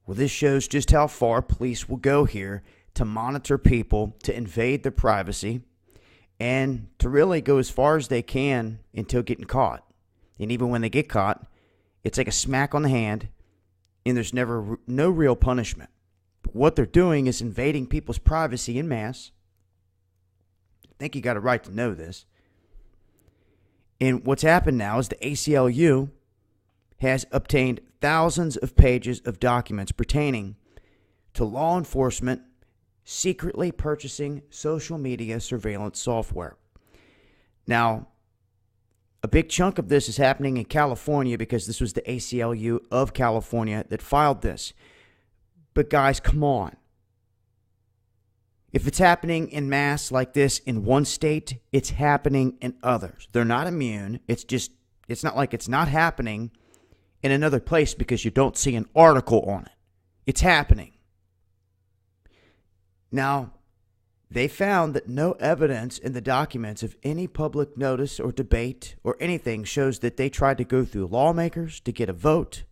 Well, this shows just how far police will go here to monitor people, to invade their privacy, and to really go as far as they can until getting caught. And even when they get caught, it's like a smack on the hand, and there's no real punishment. But what they're doing is invading people's privacy en masse. I think you got a right to know this. And what's happened now is the ACLU has obtained thousands of pages of documents pertaining to law enforcement secretly purchasing social media surveillance software. Now, a big chunk of this is happening in California because this was the ACLU of California that filed this. But guys, come on. If it's happening in mass like this in one state, it's happening in others. They're not immune. It's not like it's not happening in another place because you don't see an article on it. It's happening. Now, they found that no evidence in the documents of any public notice or debate or anything shows that they tried to go through lawmakers to get a vote.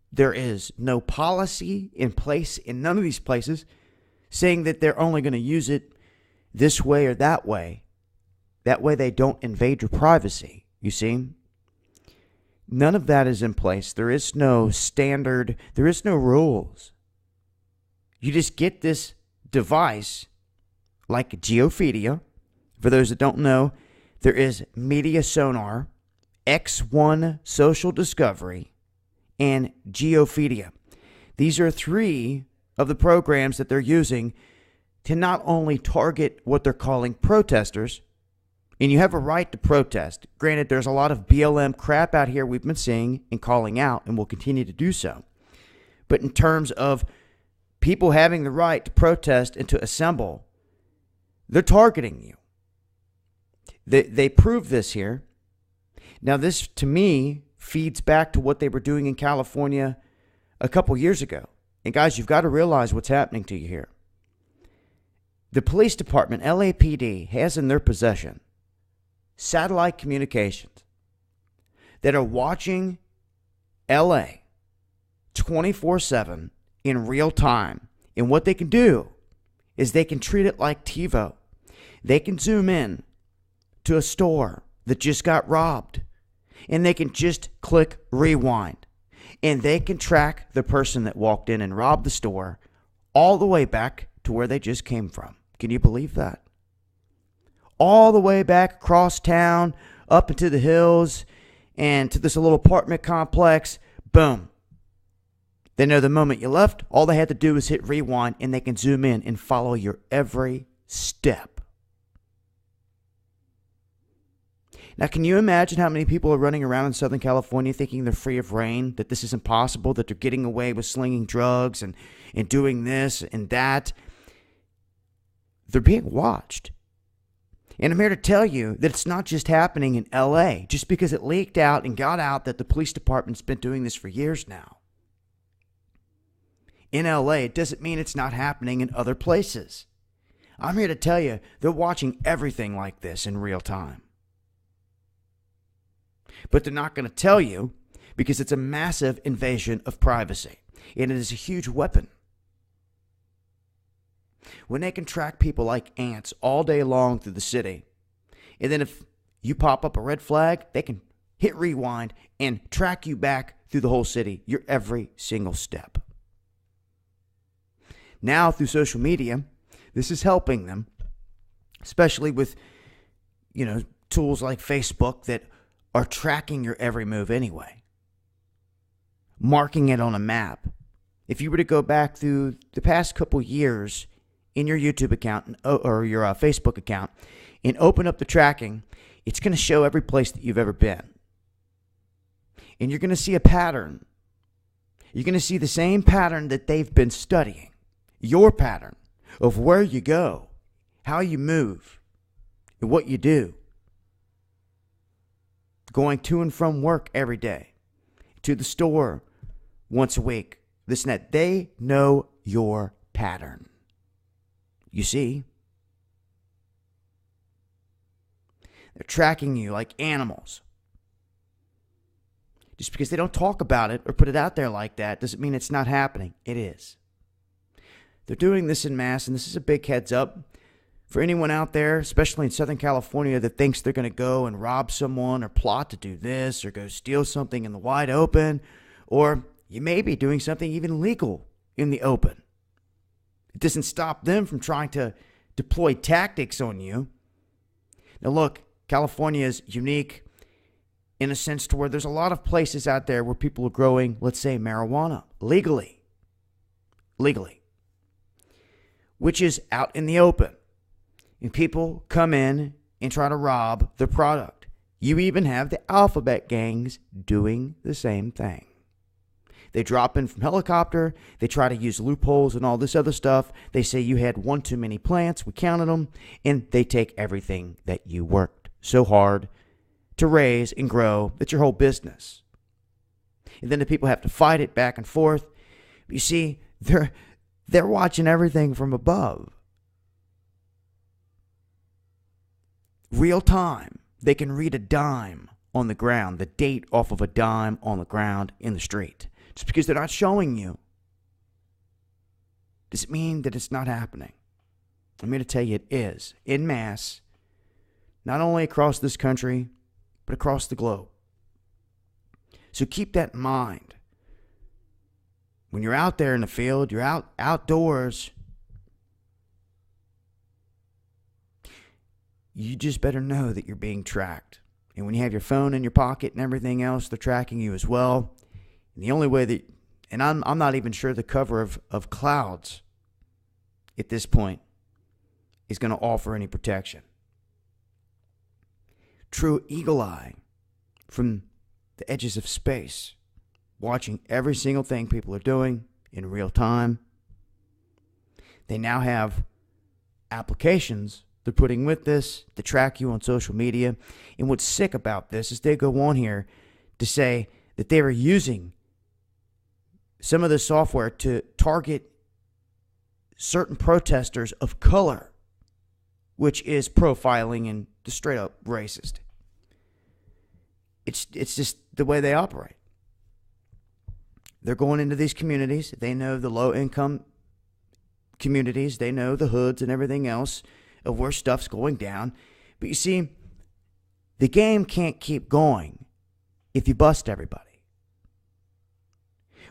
There is no policy in place in none of these places saying that they're only going to use it this way or that way. That way they don't invade your privacy, you see? None of that is in place. There is no standard. There is no rules. You just get this device like Geophidia. For those that don't know, there is Media Sonar, X1 Social Discovery, and Geophidia. These are three of the programs that they're using to not only target what they're calling protesters, and you have a right to protest. Granted, there's a lot of BLM crap out here we've been seeing and calling out, and will continue to do so. But in terms of people having the right to protest and to assemble, they're targeting you. They prove this here. Now, this, to me, feeds back to what they were doing in California a couple years ago. And guys, you've got to realize what's happening to you here. The police department, LAPD, has in their possession satellite communications that are watching LA 24/7 in real time. And what they can do is they can treat it like TiVo. They can zoom in to a store that just got robbed, and they can just click rewind, and they can track the person that walked in and robbed the store all the way back to where they just came from. Can you believe that? All the way back across town, up into the hills, and to this little apartment complex. Boom. They know the moment you left, all they had to do was hit rewind, and they can zoom in and follow your every step. Now, can you imagine how many people are running around in Southern California thinking they're free of rain, that this is impossible, that they're getting away with slinging drugs and doing this and that? They're being watched. And I'm here to tell you that it's not just happening in LA, just because it leaked out and got out that the police department's been doing this for years now. In LA, it doesn't mean it's not happening in other places. I'm here to tell you, they're watching everything like this in real time. But they're not going to tell you because it's a massive invasion of privacy. And it is a huge weapon. When they can track people like ants all day long through the city, and then if you pop up a red flag, they can hit rewind and track you back through the whole city, your every single step. Now, through social media, this is helping them, especially with, tools like Facebook that are tracking your every move anyway, marking it on a map. If you were to go back through the past couple years in your YouTube account or your Facebook account and open up the tracking, it's going to show every place that you've ever been. And you're going to see a pattern. You're going to see the same pattern that they've been studying. Your pattern of where you go, how you move, and what you do. Going to and from work every day, to the store once a week, this and that. They know your pattern. You see? They're tracking you like animals. Just because they don't talk about it or put it out there like that doesn't mean it's not happening. It is. They're doing this in mass, and this is a big heads up for anyone out there, especially in Southern California, that thinks they're going to go and rob someone or plot to do this or go steal something in the wide open, or you may be doing something even legal in the open. It doesn't stop them from trying to deploy tactics on you. Now look, California is unique in a sense to where there's a lot of places out there where people are growing, let's say, marijuana legally, which is out in the open. And people come in and try to rob the product. You even have the alphabet gangs doing the same thing. They drop in from helicopter. They try to use loopholes and all this other stuff. They say you had one too many plants. We counted them. And they take everything that you worked so hard to raise and grow. That's your whole business. And then the people have to fight it back and forth. You see, they're watching everything from above. Real time. They can read a dime on the ground, the date off of a dime on the ground in the street. Just because they're not showing you, does it mean that it's not happening? I'm here to tell you it is, en masse, not only across this country, but across the globe. So keep that in mind. When you're out there in the field, you're outdoors, you just better know that you're being tracked. And when you have your phone in your pocket and everything else, they're tracking you as well. And the only way that, and I'm not even sure the cover of clouds at this point is going to offer any protection. True eagle eye from the edges of space, watching every single thing people are doing in real time. They now have applications they're putting with this to track you on social media. And what's sick about this is they go on here to say that they were using some of the software to target certain protesters of color, which is profiling and just straight up racist. It's just the way they operate. They're going into these communities. They know the low-income communities. They know the hoods and everything else of where stuff's going down. But you see, the game can't keep going if you bust everybody.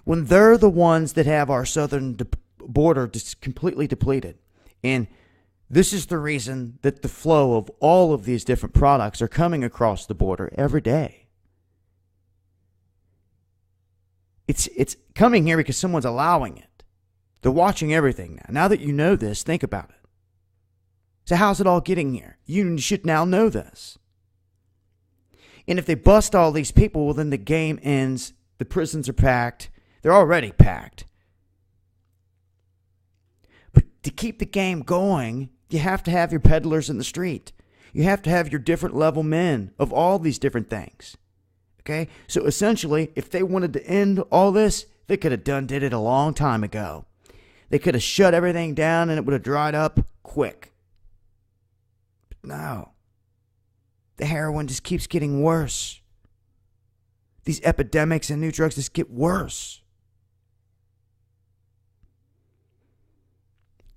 When they're the ones that have our southern border just completely depleted. And this is the reason that the flow of all of these different products are coming across the border every day. It's coming here because someone's allowing it. They're watching everything now. Now that you know this, think about it. So how's it all getting here? You should now know this. And if they bust all these people, well, then the game ends. The prisons are packed. They're already packed. But to keep the game going, you have to have your peddlers in the street. You have to have your different level men of all these different things. Okay? So essentially, if they wanted to end all this, they could have did it a long time ago. They could have shut everything down and it would have dried up quick. No. The heroin just keeps getting worse. These epidemics and new drugs just get worse.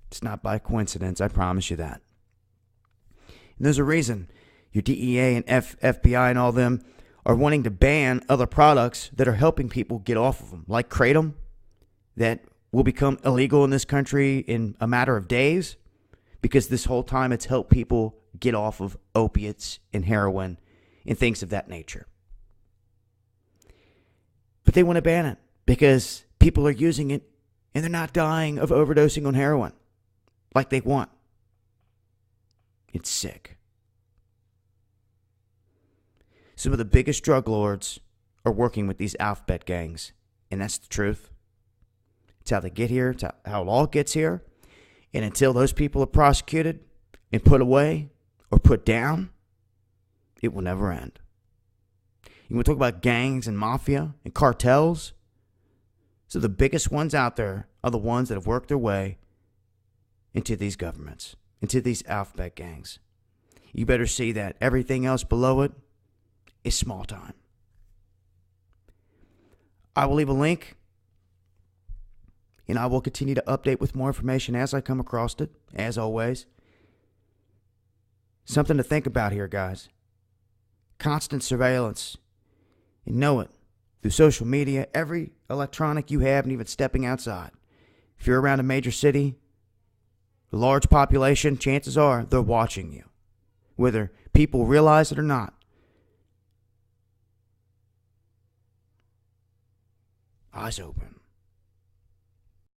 It's not by coincidence, I promise you that. And there's a reason your DEA and FBI and all them are wanting to ban other products that are helping people get off of them, like Kratom, that will become illegal in this country in a matter of days, because this whole time it's helped people get off of opiates and heroin and things of that nature. But they want to ban it because people are using it and they're not dying of overdosing on heroin like they want. It's sick. Some of the biggest drug lords are working with these alphabet gangs, and that's the truth. It's how they get here. It's how it all gets here. And until those people are prosecuted and put away or put down, it will never end. You want to talk about gangs and mafia and cartels? So the biggest ones out there are the ones that have worked their way into these governments, into these alphabet gangs. You better see that everything else below it is small time. I will leave a link, and I will continue to update with more information as I come across it, as always. Something to think about here, guys. Constant surveillance. And know it. Through social media, every electronic you have, and even stepping outside. If you're around a major city, a large population, chances are they're watching you. Whether people realize it or not. Eyes open.